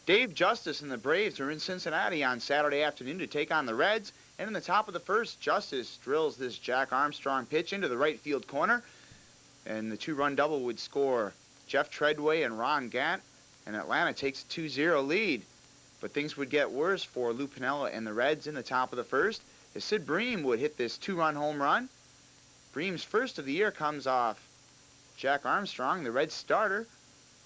Dave Justice and the Braves are in Cincinnati on Saturday afternoon to take on the Reds. And in the top of the first, Justice drills this Jack Armstrong pitch into the right field corner. And the two-run double would score Jeff Treadway and Ron Gant. And Atlanta takes a 2-0 lead. But things would get worse for Lou Piniella and the Reds in the top of the first, as Sid Bream would hit this two-run home run. Bream's first of the year comes off Jack Armstrong, the Reds starter,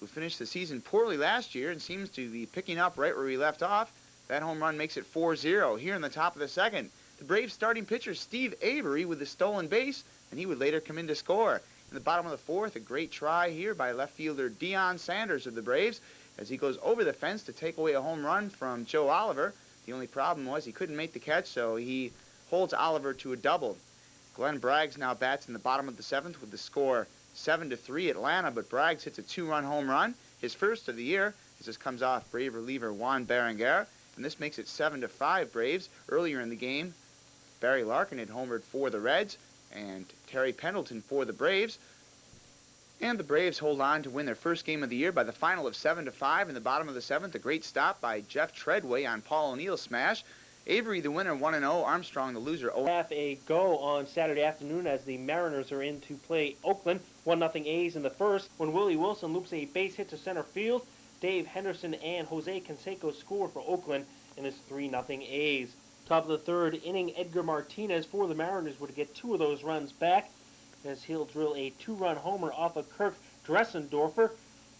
who finished the season poorly last year and seems to be picking up right where he left off. That home run makes it 4-0. Here in the top of the second, the Braves starting pitcher Steve Avery with the stolen base, and he would later come in to score. In the bottom of the fourth, a great try here by left fielder Deion Sanders of the Braves as he goes over the fence to take away a home run from Joe Oliver. The only problem was he couldn't make the catch, so he holds Oliver to a double. Glenn Braggs now bats in the bottom of the seventh with the score 7-3 Atlanta, but Braggs hits a two-run home run, his first of the year, as this comes off Brave reliever Juan Berenguer, and this makes it 7-5 Braves. Earlier in the game, Barry Larkin had homered for the Reds, and Terry Pendleton for the Braves. And the Braves hold on to win their first game of the year by the final of 7-5 in the bottom of the seventh. A great stop by Jeff Treadway on Paul O'Neill's smash. Avery, the winner, 1-0. Armstrong, the loser, 0. Half a go on Saturday afternoon as the Mariners are in to play Oakland. 1-0 A's in the first when Willie Wilson loops a base hit to center field. Dave Henderson and Jose Canseco score for Oakland, and it's 3-0 A's. Top of the third inning, Edgar Martinez for the Mariners would get two of those runs back as he'll drill a two-run homer off of Kirk Dressendorfer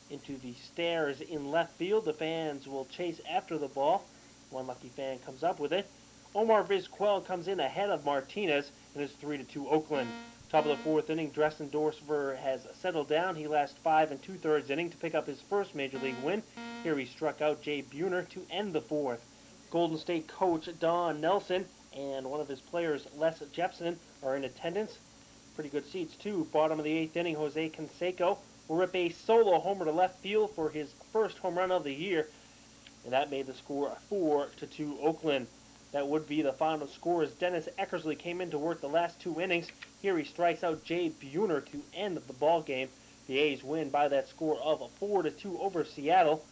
into the stairs in left field. The fans will chase after the ball. One lucky fan comes up with it. Omar Vizquel comes in ahead of Martinez, and it's 3-2 Oakland. Top of the fourth inning, Dressendorfer has settled down. He lasts 5 2/3 inning to pick up his first Major League win. Here he struck out Jay Buhner to end the fourth. Golden State coach Don Nelson and one of his players, Les Jepson, are in attendance. Pretty good seats, too. Bottom of the eighth inning, Jose Canseco will rip a solo homer to left field for his first home run of the year, and that made the score 4-2 Oakland. That would be the final score as Dennis Eckersley came in to work the last two innings. Here he strikes out Jay Buhner to end the ball game. The A's win by that score of 4-2 over Seattle.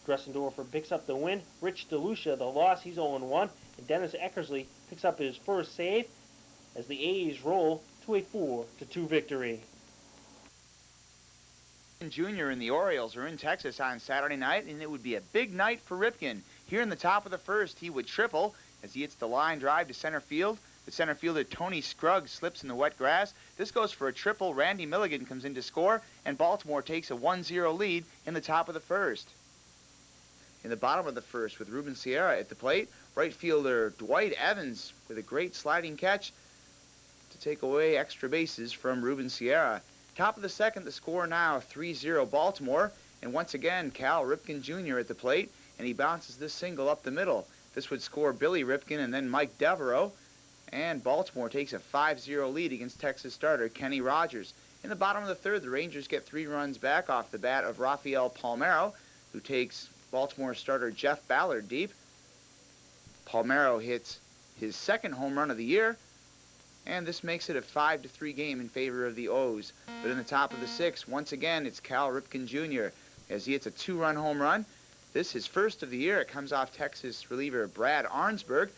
Dressendorfer picks up the win. Rich DeLucia the loss. He's 0-1. And Dennis Eckersley picks up his first save as the A's roll to a 4-2 victory. Jr. and the Orioles are in Texas on Saturday night, and it would be a big night for Ripken. Here in the top of the first, he would triple as he hits the line drive to center field. The center fielder Tony Scruggs slips in the wet grass. This goes for a triple. Randy Milligan comes in to score, and Baltimore takes a 1-0 lead in the top of the first. In the bottom of the first, with Ruben Sierra at the plate, right fielder Dwight Evans with a great sliding catch to take away extra bases from Ruben Sierra. Top of the second, the score now 3-0 Baltimore, and once again Cal Ripken Jr. at the plate, and he bounces this single up the middle. This would score Billy Ripken and then Mike Devereaux, and Baltimore takes a 5-0 lead against Texas starter Kenny Rogers. In the bottom of the third, the Rangers get 3 runs back off the bat of Rafael Palmeiro, who takes Baltimore starter Jeff Ballard deep. Palmeiro hits his second home run of the year, and this makes it a 5-3 game in favor of the O's. But in the top of the sixth, once again, it's Cal Ripken Jr. as he hits a 2-run home run. This is first of the year. It comes off Texas reliever Brad Arnsberg,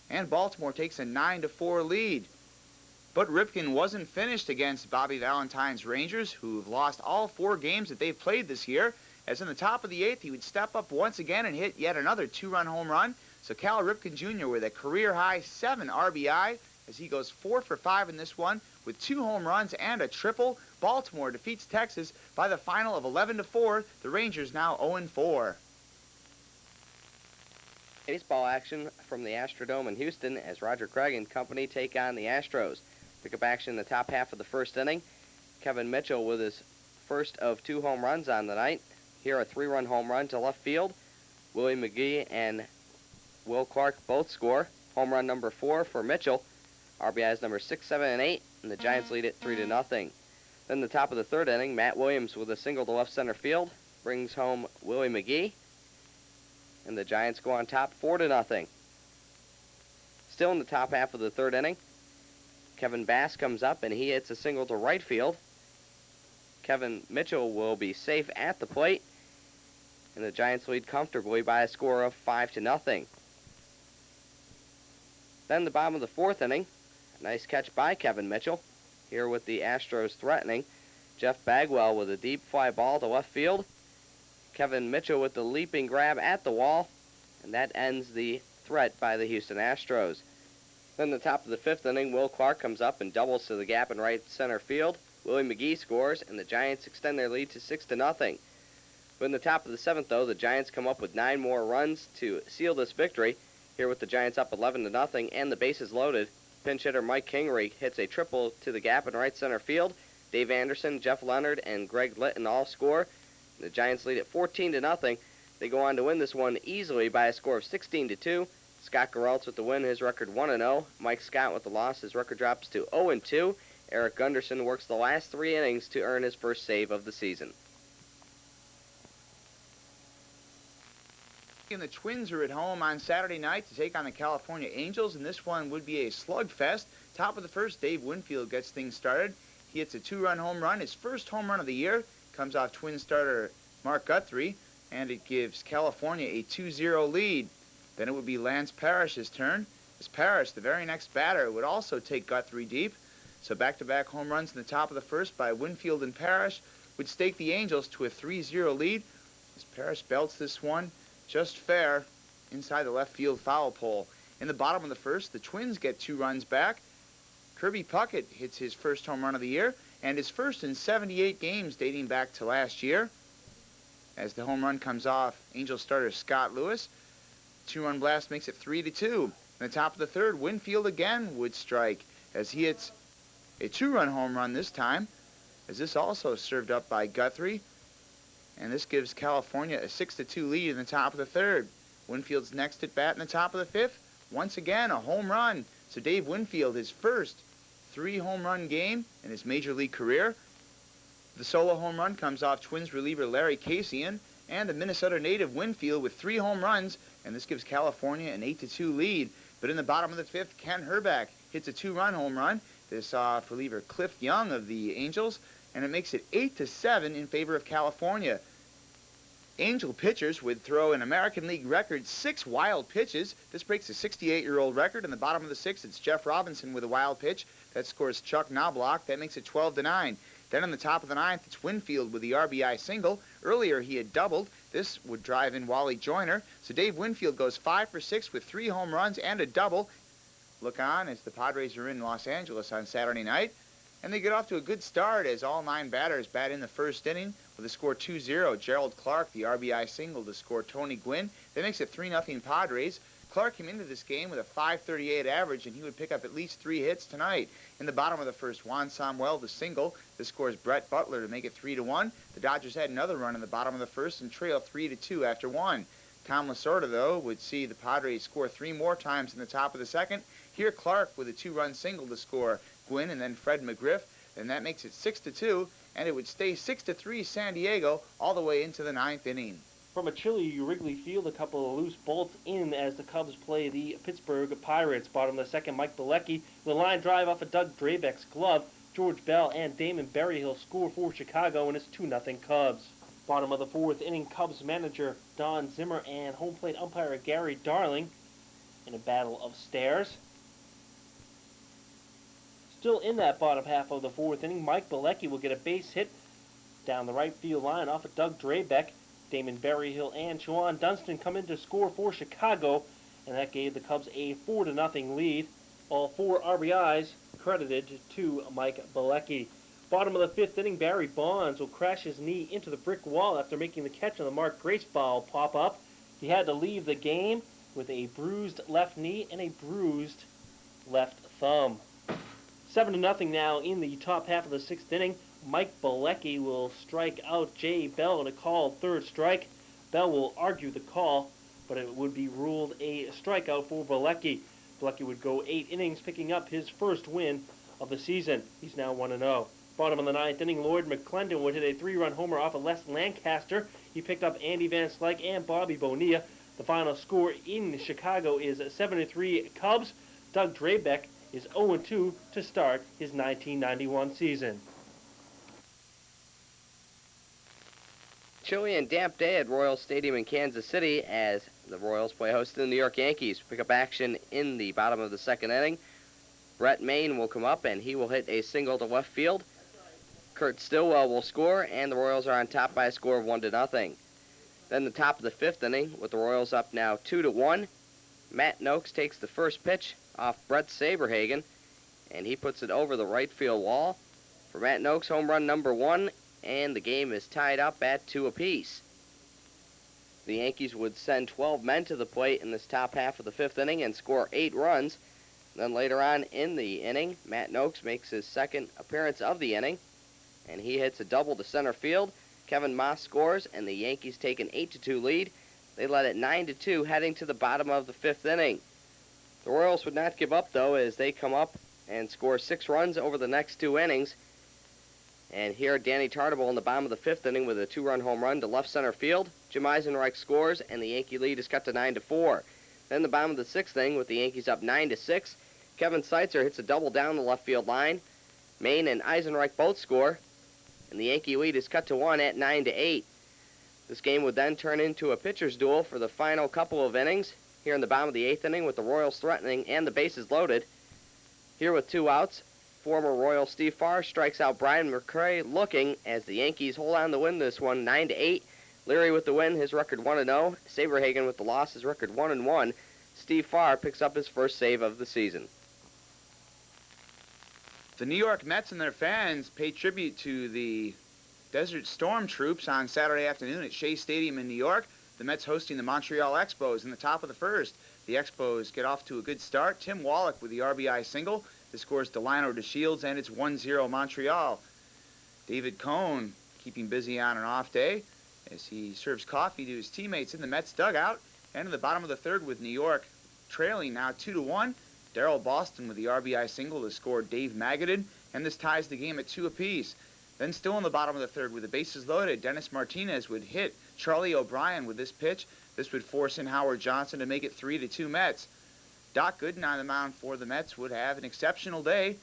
and Baltimore takes a 9-4 lead. But Ripken wasn't finished against Bobby Valentine's Rangers, who've lost all 4 games that they've played this year, as in the top of the eighth, he would step up once again and hit yet another 2-run home run. So Cal Ripken Jr. with a career-high 7 RBI, as he goes 4 for 5 in this one with 2 home runs and a triple. Baltimore defeats Texas by the final of 11-4. The Rangers now 0-4. Baseball action from the Astrodome in Houston as Roger Craig and company take on the Astros. Pick up action in the top half of the first inning. Kevin Mitchell with his first of 2 home runs on the night. Here a 3-run home run to left field. Willie McGee and Will Clark both score. Home run number 4 for Mitchell. RBIs number 6, 7, and 8, and the Giants lead it 3-0. Then the top of the third inning, Matt Williams with a single to left center field brings home Willie McGee, and the Giants go on top 4-0. Still in the top half of the third inning, Kevin Bass comes up and he hits a single to right field. Kevin Mitchell will be safe at the plate, and the Giants lead comfortably by a score of 5-0. Then the bottom of the fourth inning, a nice catch by Kevin Mitchell. Here with the Astros threatening. Jeff Bagwell with a deep fly ball to left field. Kevin Mitchell with the leaping grab at the wall, and that ends the threat by the Houston Astros. Then the top of the fifth inning, Will Clark comes up and doubles to the gap in right center field. Willie McGee scores, and the Giants extend their lead to 6-0. But in the top of the seventh, though, the Giants come up with 9 more runs to seal this victory. Here with the Giants up 11-0 and the bases loaded, pinch hitter Mike Kingery hits a triple to the gap in right center field. Dave Anderson, Jeff Leonard, and Greg Litton all score. The Giants lead at 14-0. They go on to win this one easily by a score of 16-2. Scott Geraltz with the win, his record 1-0. Mike Scott with the loss, his record drops to 0-2. Eric Gunderson works the last 3 innings to earn his first save of the season. And the Twins are at home on Saturday night to take on the California Angels, and this one would be a slugfest. Top of the first, Dave Winfield gets things started. He hits a 2-run home run, his first home run of the year. Comes off Twins starter Mark Guthrie, and it gives California a 2-0 lead. Then it would be Lance Parrish's turn. As Parrish, the very next batter, would also take Guthrie deep. So back-to-back home runs in the top of the first by Winfield and Parrish would stake the Angels to a 3-0 lead. As Parrish belts this one just fair inside the left field foul pole. In the bottom of the first, the Twins get 2 runs back. Kirby Puckett hits his first home run of the year, and his first in 78 games dating back to last year. As the home run comes off, Angels starter Scott Lewis. 2-run blast makes it 3-2. In the top of the third, Winfield again would strike as he hits a 2-run home run this time, as this also served up by Guthrie. And this gives California a 6-2 lead in the top of the third. Winfield's next at bat in the top of the fifth. Once again, a home run. So Dave Winfield, his first 3-home run game in his major league career. The solo home run comes off Twins reliever Larry Kasian, and the Minnesota native Winfield with 3 home runs, and this gives California an 8-2 lead. But in the bottom of the fifth, Ken Herbeck hits a 2-run home run. This off reliever Cliff Young of the Angels, and it makes it 8-7 in favor of California. Angel pitchers would throw an American League record 6 wild pitches. This breaks a 68-year-old record. In the bottom of the sixth, it's Jeff Robinson with a wild pitch. That scores Chuck Knobloch. That makes it 12-9. Then in the top of the ninth, it's Winfield with the RBI single. Earlier, he had doubled. This would drive in Wally Joyner. So Dave Winfield goes 5 for 6 with 3 home runs and a double. Look on as the Padres are in Los Angeles on Saturday night. And they get off to a good start as all 9 batters bat in the first inning with a score 2-0. Gerald Clark, the RBI single to score Tony Gwynn. That makes it 3-0 Padres. Clark came into this game with a .538 average, and he would pick up at least 3 hits tonight. In the bottom of the first, Juan Samuel, the single. This scores Brett Butler to make it 3-1. The Dodgers had another run in the bottom of the first and trail 3-2 after 1. Tom Lasorda, though, would see the Padres score 3 more times in the top of the second. Here, Clark with a 2-run single to score Gwynn and then Fred McGriff, and that makes it 6-2, and it would stay 6-3 San Diego all the way into the 9th inning. From a chilly Wrigley Field, a couple of loose bolts in as the Cubs play the Pittsburgh Pirates. Bottom of the second, Mike Bilecki with a line drive off of Doug Drabeck's glove. George Bell and Damon Berryhill score for Chicago, and it's 2-0 Cubs. Bottom of the fourth inning, Cubs manager Don Zimmer and home plate umpire Gary Darling in a battle of stares. Still in that bottom half of the fourth inning, Mike Bilecki will get a base hit down the right field line off of Doug Drabeck. Damon Berryhill and Shawan Dunston come in to score for Chicago, and that gave the Cubs a 4-0 lead. All 4 RBIs credited to Mike Bilecki. Bottom of the fifth inning, Barry Bonds will crash his knee into the brick wall after making the catch on the Mark Grace ball pop up. He had to leave the game with a bruised left knee and a bruised left thumb. 7-0 now in the top half of the sixth inning. Mike Bilecki will strike out Jay Bell in a called third strike. Bell will argue the call, but it would be ruled a strikeout for Bilecki. Bilecki would go 8 innings, picking up his first win of the season. He's now 1-0. Bottom of the ninth inning, Lloyd McClendon would hit a 3-run homer off of Les Lancaster. He picked up Andy Van Slyke and Bobby Bonilla. The final score in Chicago is 7-3 Cubs. Doug Drabeck is 0-2 to start his 1991 season. chilly and damp day at Royals Stadium in Kansas City as the Royals play host to the New York Yankees. Pick up action in the bottom of the second inning. Brett Maine will come up, and he will hit a single to left field. Kurt Stillwell will score, and the Royals are on top by a score of 1-0. Then the top of the fifth inning, with the Royals up now 2-1. Matt Noakes takes the first pitch off Brett Saberhagen, and he puts it over the right field wall. For Matt Noakes, home run number 1, and the game is tied up at 2 apiece. The Yankees would send 12 men to the plate in this top half of the fifth inning and score 8 runs. Then later on in the inning, Matt Noakes makes his second appearance of the inning, and he hits a double to center field. Kevin Moss scores, and the Yankees take an 8-2 lead. They led it 9-2 heading to the bottom of the fifth inning. The Royals would not give up, though, as they come up and score 6 runs over the next 2 innings. And here, Danny Tartabull in the bottom of the fifth inning with a 2-run home run to left center field. Jim Eisenreich scores, and the Yankee lead is cut to 9-4. Then the bottom of the sixth inning with the Yankees up 9-6. Kevin Seitzer hits a double down the left field line. Maine and Eisenreich both score, and the Yankee lead is cut to 1 at 9-8. This game would then turn into a pitcher's duel for the final couple of innings. Here in the bottom of the eighth inning with the Royals threatening and the bases loaded. Here with 2 outs, former Royal Steve Farr strikes out Brian McCray looking as the Yankees hold on to win this one 9-8. Leary with the win, his record 1-0. Saberhagen with the loss, his record 1-1. Steve Farr picks up his first save of the season. The New York Mets and their fans pay tribute to the Desert Storm troops on Saturday afternoon at Shea Stadium in New York. The Mets hosting the Montreal Expos in the top of the first. The Expos get off to a good start. Tim Wallach with the RBI single. This scores Delino DeShields, and it's 1-0 Montreal. David Cohn keeping busy on an off day as he serves coffee to his teammates in the Mets dugout. And in the bottom of the third with New York trailing now 2-1. Darrell Boston with the RBI single to score Dave Magadan, and this ties the game at 2 apiece. Then still in the bottom of the third with the bases loaded, Dennis Martinez would hit Charlie O'Brien with this pitch. This would force in Howard Johnson to make it 3-2 Mets. Doc Gooden on the mound for the Mets would have an exceptional day.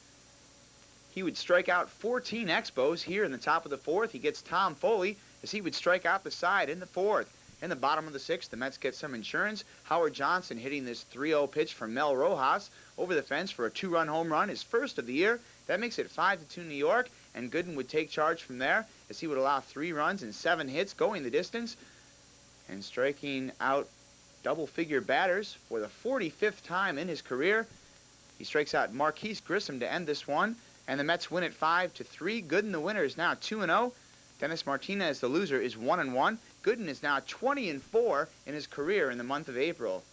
He would strike out 14 Expos here in the top of the fourth. He gets Tom Foley as he would strike out the side in the fourth. In the bottom of the sixth, the Mets get some insurance. Howard Johnson hitting this 3-0 pitch from Mel Rojas over the fence for a 2-run home run, his first of the year. That makes it 5-2 New York, and Gooden would take charge from there as he would allow 3 runs and 7 hits going the distance and striking out double-figure batters for the 45th time in his career. He strikes out Marquise Grissom to end this one, and the Mets win it 5-3. Gooden, the winner, is now 2-0. Dennis Martinez, the loser, is 1-1. Gooden is now 20-4 in his career in the month of April.